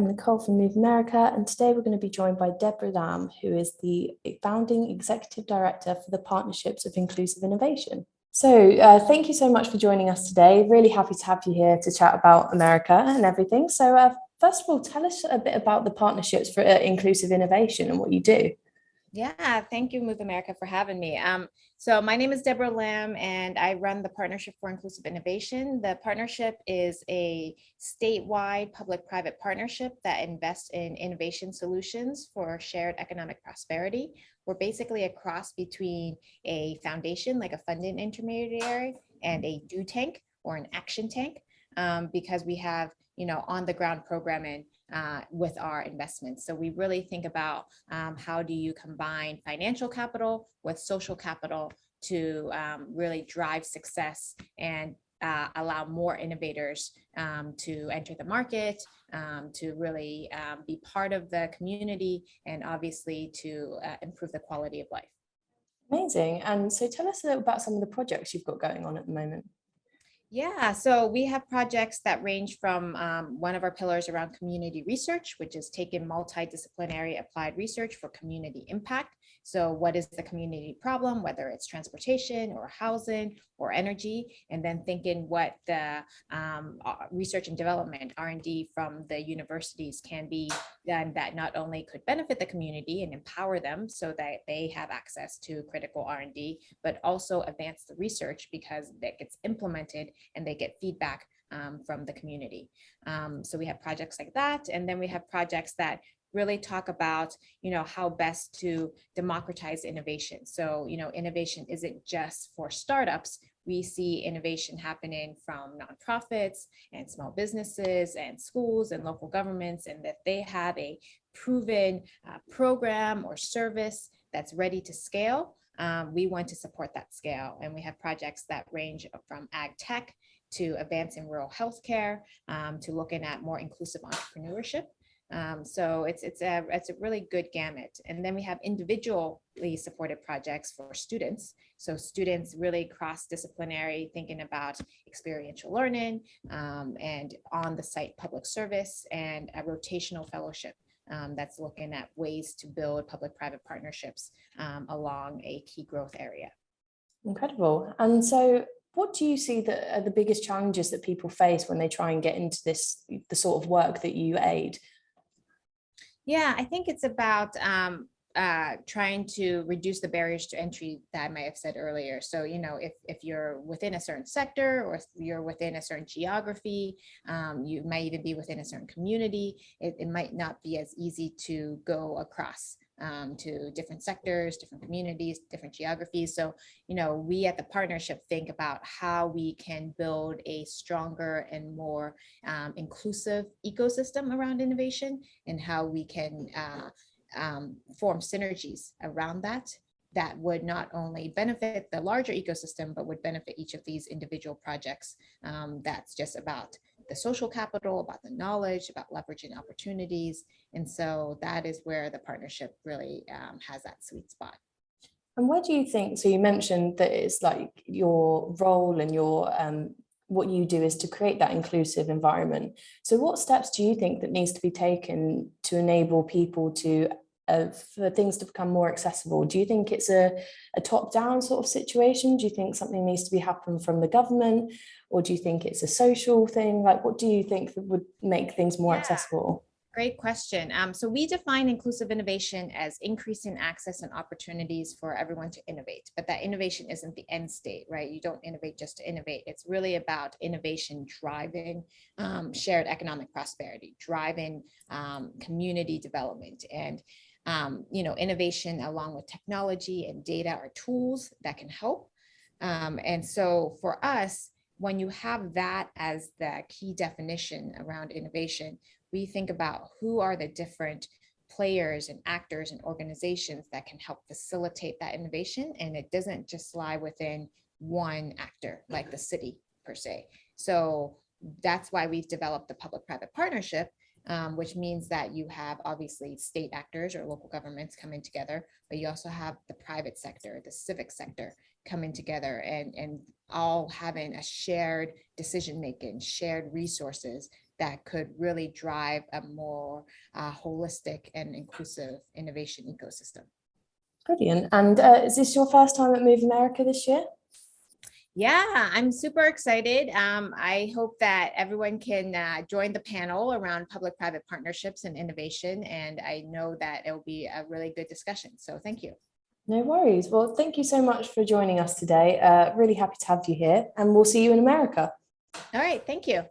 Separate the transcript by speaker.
Speaker 1: I'm Nicole from Move America, and today we're going to be joined by Debra Lam, who is the founding executive director for the Partnerships of Inclusive Innovation. So thank you so much for joining us today. Really happy to have you here to chat about America and everything. So first of all, tell us a bit about the Partnerships for Inclusive Innovation and what you do.
Speaker 2: Yeah, thank you, Move America, for having me. So my name is Debra Lam, and I run the Partnership for Inclusive Innovation. The partnership is a statewide public-private partnership that invests in innovation solutions for shared economic prosperity. We're basically a cross between a foundation, like a funding intermediary, and a do tank or an action tank, because we have, on the ground programming with our investments. So we really think about how do you combine financial capital with social capital to really drive success and allow more innovators to enter the market, to really be part of the community, and obviously to improve the quality of life.
Speaker 1: Amazing. And so tell us a little about some of the projects you've got going on at the moment.
Speaker 2: Yeah, so we have projects that range from one of our pillars around community research, which is taking multidisciplinary applied research for community impact. So what is the community problem, whether it's transportation or housing or energy, and then thinking what the research and development, R&D from the universities can be done that not only could benefit the community and empower them so that they have access to critical R&D, but also advance the research because that gets implemented and they get feedback from the community. So we have projects like that. And then we have projects that really talk about, how best to democratize innovation. So, innovation isn't just for startups. We see innovation happening from nonprofits and small businesses and schools and local governments, and that they have a proven program or service that's ready to scale. We want to support that scale. And we have projects that range from ag tech to advancing rural healthcare, to looking at more inclusive entrepreneurship. So it's a really good gamut. And then we have individually supported projects for students. So students really cross-disciplinary, thinking about experiential learning and on-the-site public service and a rotational fellowship that's looking at ways to build public-private partnerships along a key growth area.
Speaker 1: Incredible. And so what do you see that are the biggest challenges that people face when they try and get into the sort of work that you aid?
Speaker 2: Yeah, I think it's about trying to reduce the barriers to entry that I might have said earlier. So, if you're within a certain sector or if you're within a certain geography, you might even be within a certain community, it might not be as easy to go across to different sectors, different communities, different geographies. So, we at the partnership think about how we can build a stronger and more inclusive ecosystem around innovation, and how we can form synergies around that would not only benefit the larger ecosystem, but would benefit each of these individual projects. That's just about the social capital, about the knowledge, about leveraging opportunities. And so that is where the partnership really has that sweet spot.
Speaker 1: And where do you think, so you mentioned that it's like your role and your what you do is to create that inclusive environment. So what steps do you think that needs to be taken to enable people to for things to become more accessible? Do you think it's a top-down sort of situation? Do you think something needs to be happening from the government? Or do you think it's a social thing? Like, what do you think that would make things more accessible?
Speaker 2: Great question. So we define inclusive innovation as increasing access and opportunities for everyone to innovate, but that innovation isn't the end state, right? You don't innovate just to innovate. It's really about innovation driving shared economic prosperity, driving community development, and innovation along with technology and data are tools that can help. And so for us, when you have that as the key definition around innovation, we think about who are the different players and actors and organizations that can help facilitate that innovation. And it doesn't just lie within one actor like the city per se. So that's why we've developed the public-private partnership, which means that you have obviously state actors or local governments coming together, but you also have the private sector, the civic sector coming together and all having a shared decision-making, shared resources that could really drive a more holistic and inclusive innovation ecosystem.
Speaker 1: Brilliant. And is this your first time at Move America this year?
Speaker 2: Yeah, I'm super excited. I hope that everyone can join the panel around public-private partnerships and innovation. And I know that it will be a really good discussion. So thank you.
Speaker 1: No worries. Well, thank you so much for joining us today. Really happy to have you here, and we'll see you in America.
Speaker 2: All right, thank you.